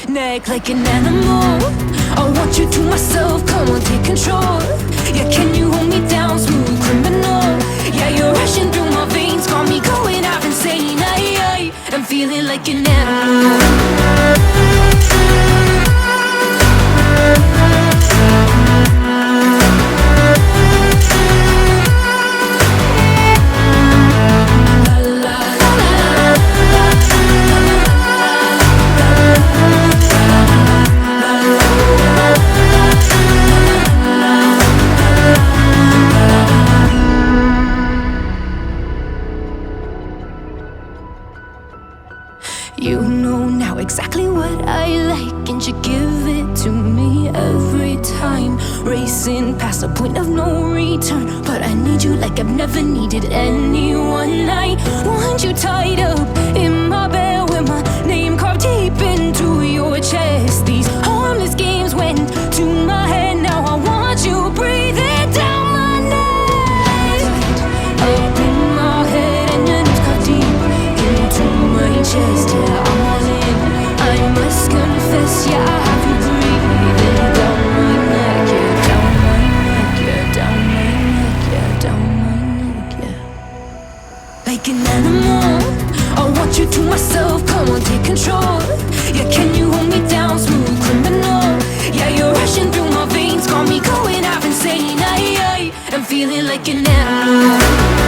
neck like an animal. I want you to myself, come on, take control. Yeah, can you hold me down, smooth criminal? Yeah, you're rushing through my veins, got me going out insane. I'm feeling like an animal. You know now exactly what I like, and you give it to me every time. Racing past the point of no return, but I need you like I've never needed anyone. I want you tied up in my bed with my name carved deep into your chest. These harmless games went to my head, now I want you breathing down my neck. Up in my head and your name's carved deep into my chest. Yeah, I'm all in, I must confess. Yeah, I have you breathing down my neck. Yeah, down my neck. Yeah, down my neck. Yeah, down my neck. Yeah. Like an animal, I want you to myself, come on, take control. Yeah, can you hold me down, smooth criminal? Yeah, you're rushing through my veins, got me going out insane. I'm feeling like an animal.